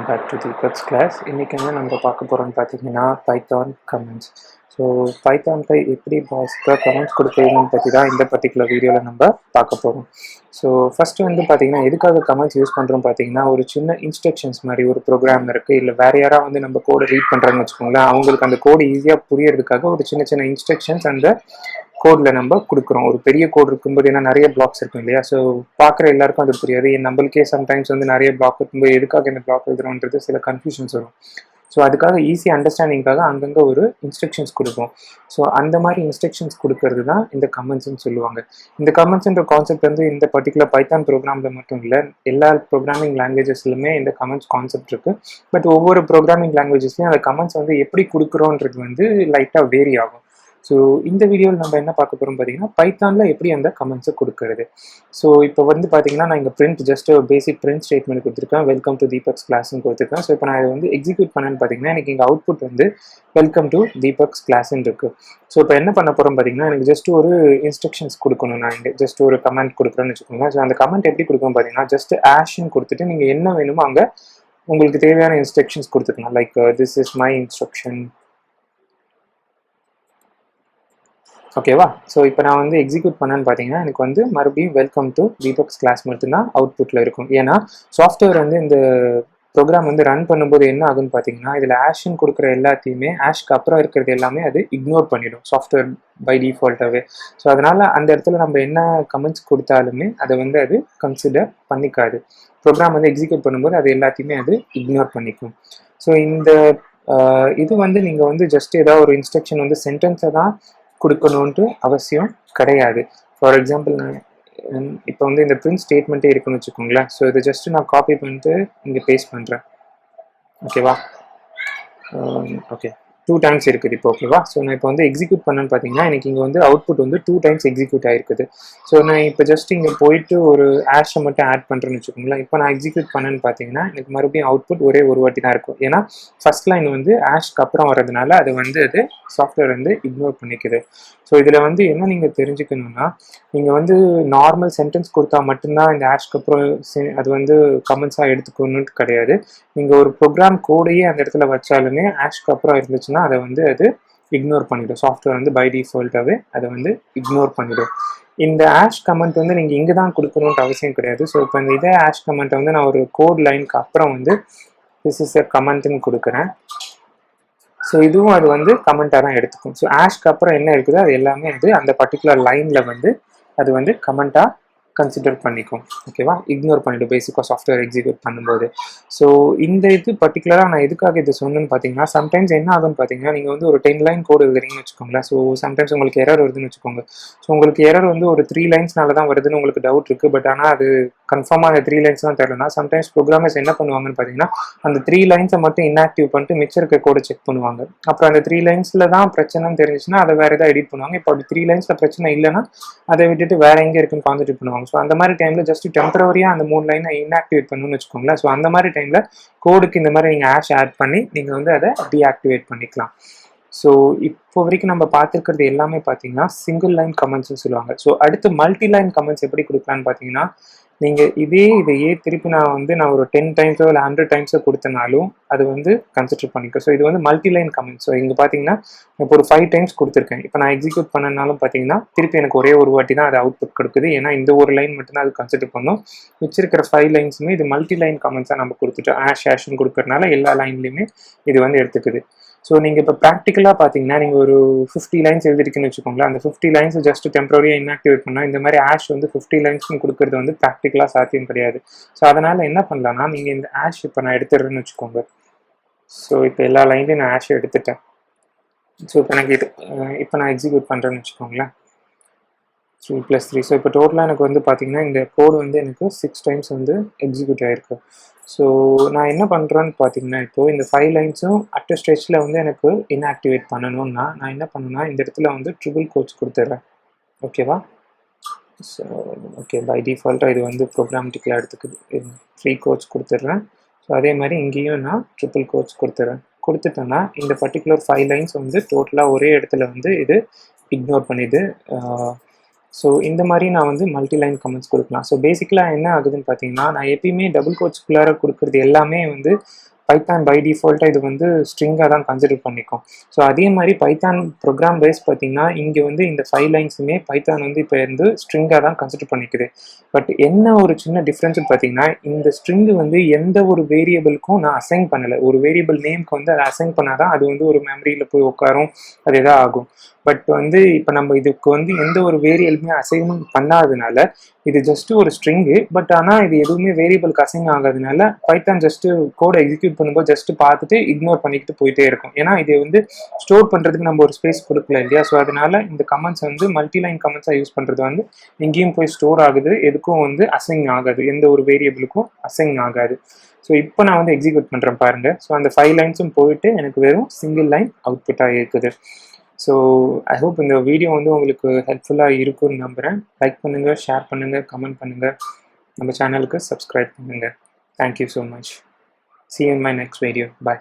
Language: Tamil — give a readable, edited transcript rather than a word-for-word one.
Back to Deepak's class. இன்றைக்கி என்ன நம்ம பார்க்க போகிறோம்னு பார்த்தீங்கன்னா பைத்தான் கமெண்ட்ஸ். ஸோ பைத்தானில் எப்படி பாஸ்க்காக கமெண்ட்ஸ் கொடுக்குறதுன்னு பற்றி தான் இந்த பர்டிகுலர் வீடியோவில் நம்ம பார்க்க போகிறோம். ஸோ ஃபஸ்ட்டு வந்து பார்த்திங்கன்னா எதுக்காக கமெண்ட்ஸ் யூஸ் பண்ணுறோம் பார்த்தீங்கன்னா, ஒரு சின்ன இன்ஸ்ட்ரக்ஷன்ஸ் மாதிரி ஒரு ப்ரோக்ராம் இருக்குது, இல்லை வேறு யாராவது வந்து நம்ம கோடை ரீட் பண்ணுறாங்கன்னு வச்சுக்கோங்களேன், அவங்களுக்கு அந்த கோடு ஈஸியாக புரியறதுக்காக ஒரு சின்ன சின்ன இன்ஸ்ட்ரக்ஷன்ஸ் அந்த கோடில் நம்ம கொடுக்குறோம். ஒரு பெரிய கோடு இருக்கும்போது ஏன்னா நிறைய பிளாக்ஸ் இருக்கும் இல்லையா, ஸோ பார்க்குற எல்லாருக்கும் அது புரியாது. நம்மளுக்கே சம்டைம்ஸ் வந்து நிறைய பிளாக் இருக்கும்போது எதுக்காக இந்த பிளாக் எழுதுறோன்றது சில கன்ஃபியூஷன்ஸ் வரும். ஸோ அதுக்காக ஈஸி அண்டர்ஸ்டாண்டிங்காக அங்கங்கே ஒரு இன்ஸ்ட்ரக்ஷன்ஸ் கொடுப்போம். ஸோ அந்த மாதிரி இன்ஸ்ட்ரக்ஷன்ஸ் கொடுக்கறது தான் இந்த கமெண்ட்ஸ்ன்னு சொல்லுவாங்க. இந்த கமெண்ட்ஸ்ன்ற கான்செப்ட் வந்து இந்த பர்டிகுலர் பைத்தான் ப்ரோக்ராமில் மட்டும் இல்லை, எல்லா ப்ரோக்ராமிங் லாங்குவேஜஸ்லுமே இந்த கமெண்ட்ஸ் கான்செப்ட் இருக்குது. பட் ஒவ்வொரு ப்ரோக்ராமிங் லாங்குவேஜஸ்லையும் அந்த கமெண்ட்ஸ் வந்து எப்படி கொடுக்குறோன்றது வந்து லைட்டாக வேரி ஆகும். ஸோ இந்த வீடியோவில் நம்ம என்ன பார்க்க போகிறோம் பார்த்தீங்கன்னா, பைத்தானில் எப்படி அந்த கமெண்ட்ஸை கொடுக்கறது. ஸோ இப்போ வந்து பார்த்தீங்கன்னா நான் இங்கே பிரிண்ட் ஜஸ்ட் பேசிக் பிரிண்ட் ஸ்டேட்மெண்ட் கொடுத்துருக்கேன், வெல்கம் டு தீபக்ஸ் கிளாஸ்ன்னு கொடுத்துருக்கேன். ஸோ இப்போ நான் இதை வந்து எக்ஸிக்யூட் பண்ணேன்னு பார்த்தீங்கன்னா எனக்கு இங்கே அவுட்புட் வந்து வெல்கம் டு தீபக்ஸ் கிளாஸ்ன்னு இருக்குது. ஸோ இப்போ என்ன பண்ண போகிறோம் பார்த்தீங்கன்னா, எனக்கு ஜஸ்ட் ஒரு இன்ஸ்ட்ரக்ஷன்ஸ் கொடுக்கணும். நான் இங்கே ஜஸ்ட் ஒரு கமெண்ட் கொடுக்குறேன்னு வச்சுக்கோங்க. ஸோ அந்த கமெண்ட் எப்படி கொடுக்கணும் பார்த்தீங்கன்னா, ஜஸ்ட் ஆஷ்ன்னு கொடுத்துட்டு நீங்கள் என்ன வேணுமோ அங்கே உங்களுக்கு தேவையான இன்ஸ்ட்ரக்ஷன்ஸ் கொடுத்துக்கலாம். Like this is my instruction, ஓகேவா. ஸோ இப்போ நான் வந்து எக்ஸிக்யூட் பண்ணேன்னு பார்த்தீங்கன்னா எனக்கு வந்து மறுபடியும் வெல்கம் டு தீபக்ஸ் கிளாஸ் மட்டும்தான் அவுட்புட்டில் இருக்கும். ஏன்னா சாஃப்ட்வேர் வந்து இந்த ப்ரோக்ராம் வந்து ரன் பண்ணும்போது என்ன ஆகுன்னு பார்த்தீங்கன்னா, இதில் ஆஷ்ன்னு கொடுக்குற எல்லாத்தையுமே ஆஷ்க்கு அப்புறம் இருக்கிறது எல்லாமே அது இக்னோர் பண்ணிடும் சாஃப்ட்வேர் பை டிஃபால்ட்டாகவே. ஸோ அதனால் அந்த இடத்துல நம்ம என்ன கமெண்ட்ஸ் கொடுத்தாலுமே அதை வந்து அது கன்சிடர் பண்ணிக்காது. ப்ரோக்ராம் வந்து எக்ஸிக்யூட் பண்ணும்போது அது எல்லாத்தையுமே அது இக்னோர் பண்ணிக்கும். ஸோ இந்த இது வந்து நீங்கள் வந்து ஜஸ்ட் ஏதாவது ஒரு இன்ஸ்ட்ரக்ஷன் வந்து சென்டென்ஸை தான் கொடுக்கணுன்ட்டு அவசியம் கிடையாது. ஃபார் எக்ஸாம்பிள் நான் இப்போ வந்து இந்த பிரிண்ட் ஸ்டேட்மெண்ட்டே இருக்குன்னு வச்சுக்கோங்களேன். ஸோ இதை ஜஸ்ட் நான் காப்பி பண்ணிட்டு இங்கே பேஸ்ட் பண்ணுறேன், ஓகேவா. ஓகே 2 டைம்ஸ் இருக்குது இப்போ, ஓகேவா. ஸோ நான் இப்போ வந்து எக்ஸிக்யூட் பண்ணேன்னு பார்த்தீங்கன்னா எனக்கு இங்கே வந்து அவுட்புட் வந்து 2 டைம்ஸ் எக்ஸிக்யூட் ஆகிருக்குது. ஸோ நான் இப்போ ஜஸ்ட் இங்கே போயிட்டு ஒரு ஆஷை மட்டும் ஆட் பண்ணுறேன்னு வச்சுக்கோங்களேன். இப்போ நான் எக்ஸிக்யூட் பண்ணேன்னு பார்த்தீங்கன்னா எனக்கு மறுபடியும் அவுட்புட் ஒரே ஒரு வாட்டி தான் இருக்கும். ஏன்னா ஃபர்ஸ்ட் லைன் வந்து ஆஷ்க்கு அப்புறம் வர்றதுனால அது வந்து அது சாஃப்ட்வேர் வந்து இக்னோர் பண்ணிக்குது. ஸோ இதில் வந்து என்ன நீங்கள் தெரிஞ்சுக்கணுன்னா, நீங்கள் வந்து நார்மல் சென்டென்ஸ் கொடுத்தா மட்டும்தான் இந்த ஆஷ்க்கு அப்புறம் அது வந்து கமெண்ட்ஸாக எடுத்துக்கணும்னு கிடையாது. நீங்கள் ஒரு ப்ரோக்ராம் கோடையே அந்த இடத்துல வச்சாலுமே ஆஷ்க்கு அப்புறம் இருந்துச்சுன்னா அதை வந்து அது இக்னோர் பண்ணிடும். சாஃப்ட்வேர் வந்து பை டிஃபால்ட்டாகவே அதை வந்து இக்னோர் பண்ணிடும். இந்த ஆஷ் கமெண்ட் வந்து நீங்கள் இங்கே தான் கொடுக்கணுன்ட்டு அவசியம் கிடையாது. ஸோ இப்போ இந்த இதே ஆஷ் கமெண்ட்டை வந்து நான் ஒரு கோட் லைனுக்கு அப்புறம் வந்து திஸ் இஸ் எ கமெண்ட்டுன்னு கொடுக்குறேன். ஸோ இதுவும் அது வந்து கமெண்ட்டாக தான் எடுத்துக்கும். ஸோ ஆஷ்க்கு அப்புறம் என்ன இருக்குதோ அது எல்லாமே வந்து அந்த பர்டிகுலர் லைனில் வந்து அது வந்து கமெண்ட்டாக கன்சிடர் பண்ணிக்கும், ஓகேவா. இக்னோர் பண்ணிவிடும் பேசிக்காக சாஃப்ட்வேர் எக்ஸிக்யூட் பண்ணும்போது. ஸோ இந்த இது பர்டிகுலராக நான் எதுக்காக இது சொன்னேன்னு பார்த்தீங்கன்னா, சம்டைம்ஸ் என்ன ஆகுன்னு பார்த்தீங்கன்னா, நீங்கள் வந்து ஒரு 10 லைன் கோடு எழுதுறீங்கன்னு வச்சுக்கோங்களேன். ஸோ சம்டைம்ஸ் உங்களுக்கு எரர் வருதுன்னு வச்சுக்கோங்க. ஸோ உங்களுக்கு எரர் வந்து ஒரு 3 லைன்ஸ்னால தான் வருதுன்னு உங்களுக்கு டவுட் இருக்குது. பட் ஆனால் அது கன்ஃபார்மாக அந்த 3 லைன்ஸ் தான் தெரியலனா சம்டைம்ஸ் ப்ரோக்ராமர்ஸ் என்ன பண்ணுவாங்கன்னு பார்த்தீங்கன்னா, அந்த 3 லைன்ஸை மட்டும் இன்ஆக்டிவ் பண்ணிட்டு மிச்சம் இருக்க கோடை செக் பண்ணுவாங்க. அப்புறம் அந்த 3 லைன்ஸில் தான் பிரச்சனைன்னு தெரிஞ்சிச்சுன்னா அதை வேறு ஏதாவது எடிட் பண்ணுவாங்க. இப்போ அப்படி 3 லைன்ஸில் பிரச்சனை இல்லைன்னா அதை விட்டுட்டு வேறு எங்கே இருக்குன்னு கான்சென்ட்ரேட் பண்ணுவாங்க. ஸோ அந்த மாதிரி டைமில் ஜஸ்ட் டெம்பரரியாக அந்த 3 லைனை இன்ஆக்டிவேட் பண்ணணும்னு வச்சுக்கோங்களேன். ஸோ அந்த மாதிரி டைமில் கோடுக்கு இந்த மாதிரி நீங்கள் ஆஷ் ஆட் பண்ணி நீங்கள் வந்து அதை டீஆக்டிவேட் பண்ணிக்கலாம். ஸோ இப்போ வரைக்கும் நம்ம பார்த்துருக்கிறது எல்லாமே பார்த்தீங்கன்னா சிங்கிள் லைன் கமெண்ட்ஸ்னு சொல்லுவாங்க. ஸோ அடுத்து மல்டி லைன் கமெண்ட்ஸ் எப்படி கொடுக்கலான்னு பார்த்தீங்கன்னா, நீங்கள் இதையே திருப்பி நான் ஒரு 10 டைம்ஸோ இல்லை 100 டைம்ஸோ கொடுத்தனாலும் அது வந்து கன்சிடர் பண்ணிக்கும். ஸோ இது வந்து மல்டி லைன் கமெண்ட். ஸோ இங்கே பார்த்தீங்கன்னா இப்போ ஒரு 5 டைம்ஸ் கொடுத்துருக்கேன். இப்போ நான் எக்ஸிக்யூட் பண்ணனாலும் பார்த்தீங்கன்னா திருப்பி எனக்கு ஒரே ஒரு வாட்டி தான் அது அவுட்புட் கொடுக்குது. ஏன்னா இந்த ஒரு லைன் மட்டும்தான் அது கன்சிடர் பண்ணும். வச்சிருக்கிற 5 லைன்ஸுமே இது மல்டி லைன் கமெண்ட்ஸாக நம்ம கொடுத்துட்டோம். ஆஷ்னு கொடுக்கறதுனால எல்லா லைன்லையுமே இது வந்து எடுத்துக்குது. ஸோ நீங்கள் இப்போ ப்ராக்டிக்கலாக பார்த்தீங்கன்னா நீங்கள் ஒரு 50 லைன்ஸ் எழுதிருக்குன்னு வச்சுக்கோங்களேன். அந்த 50 லைன்ஸ் ஜஸ்ட் டெம்பரரியாக இன்ஆக்டிவேட் பண்ணால் இந்த மாதிரி ஆஷ் வந்து 50 லைன்ஸ்னு கொடுக்குறது வந்து ப்ராக்டிக்கலாக சாத்தியம் கிடையாது. ஸோ அதனால் என்ன பண்ணலான்னா, நீங்கள் இந்த ஆஷ் இப்போ நான் எடுத்துடுறேன்னு வச்சுக்கோங்க. ஸோ இப்போ எல்லா லைன்லையும் நான் ஆஷ் எடுத்துட்டேன். ஸோ இப்போ எனக்கு இப்போ நான் எக்ஸிக்யூட் பண்ணுறேன்னு வச்சுக்கோங்களேன். 3 + 3. ஸோ இப்போ டோட்டலாக எனக்கு வந்து பார்த்தீங்கன்னா இந்த கோடு வந்து எனக்கு 6 டைம்ஸ் வந்து எக்ஸிக்யூட் ஆகிருக்கு. ஸோ நான் என்ன பண்ணுறேன்னு பார்த்தீங்கன்னா, இப்போது இந்த 5 லைன்ஸும் அட் ஸ்டேஜில் வந்து எனக்கு இன்ஆக்டிவேட் பண்ணணும்னா நான் என்ன பண்ணுன்னா, இந்த இடத்துல வந்து ட்ரிபிள் கோட்ஸ் கொடுத்துட்றேன், ஓகேவா. ஸோ ஓகே பை டிஃபால்ட்டாக இது வந்து ப்ரோக்ராமேட்டிக்கலாக எடுத்துக்குது. 3 கோட்ஸ் கொடுத்துட்றேன். ஸோ அதே மாதிரி இங்கேயும் நான் ட்ரிபிள் கோட்ஸ் கொடுத்துட்டேன்னா இந்த பர்டிகுலர் 5 லைன்ஸ் வந்து டோட்டலாக ஒரே இடத்துல வந்து இது இக்னோர் பண்ணிது. ஸோ இந்த மாதிரி நான் வந்து மல்டி லைன் கமெண்ட்ஸ் கொடுக்கலாம். ஸோ பேசிக்கலாக என்ன ஆகுதுன்னு பார்த்தீங்கன்னா, நான் எப்பயுமே டபுள் கோட்ஸ்குள்ளார கொடுக்குறது எல்லாமே வந்து பைத்தான் பை டிஃபால்ட்டாக இது வந்து ஸ்ட்ரிங்காக தான் கன்சிடர் பண்ணிக்கும். ஸோ அதே மாதிரி பைத்தான் ப்ரோக்ராம் பேஸ் பார்த்தீங்கன்னா இங்கே வந்து இந்த 5 லைன்ஸுமே பைத்தான் வந்து இப்போ வந்து ஸ்ட்ரிங்காக தான் கன்சிடர் பண்ணிக்குது. பட் என்ன ஒரு சின்ன டிஃப்ரென்ஸ்னு பார்த்தீங்கன்னா இந்த ஸ்ட்ரிங் வந்து எந்த ஒரு வேரியபிளுக்கும் நான் அசைன் பண்ணலை. ஒரு வேரியபிள் நேம்க்கு வந்து அதை அசைன் பண்ணாதான் அது வந்து ஒரு மெமரியில் போய் உட்காரும், அது எதாவது ஆகும். பட் வந்து இப்போ நம்ம இதுக்கு வந்து எந்த ஒரு வேரியபிளுமே அசைன்மெண்ட் பண்ணாததுனால இது ஜஸ்ட் ஒரு ஸ்ட்ரிங்கு. பட் ஆனால் இது எதுவுமே வேரியபிளுக்கு அசைன் ஆகாததுனால பைத்தான் ஜஸ்ட் கோடை எக்ஸிக்யூட் பண்ணும்போது ஜஸ்ட் பார்த்துட்டு இக்னோர் பண்ணிக்கிட்டு போயிட்டே இருக்கும். ஏன்னா இது வந்து ஸ்டோர் பண்ணுறதுக்கு நம்ம ஒரு ஸ்பேஸ் கொடுக்கல இல்லையா. ஸோ அதனால இந்த கமெண்ட்ஸ் வந்து மல்டிலைன் கமெண்ட்ஸாக யூஸ் பண்ணுறது வந்து எங்கேயும் போய் ஸ்டோர் ஆகுது, எதுக்கும் வந்து அசைன் ஆகாது, எந்த ஒரு வேரியபிளுக்கும் அசைன் ஆகாது. ஸோ இப்போ நான் வந்து எக்ஸிக்யூட் பண்ணுறேன் பாருங்கள். ஸோ அந்த 5 லைன்ஸும் போயிட்டு எனக்கு வெறும் சிங்கிள் லைன் அவுட்புட்டாக இருக்குது. ஸோ ஐ ஹோப் இந்த வீடியோ வந்து உங்களுக்கு ஹெல்ப்ஃபுல்லாக இருக்கும்னு நம்புகிறேன். லைக் பண்ணுங்கள், ஷேர் பண்ணுங்கள், கமெண்ட் பண்ணுங்கள், நம்ம சேனலுக்கு சப்ஸ்கிரைப் பண்ணுங்கள். Thank you so much. See you in my next video. Bye.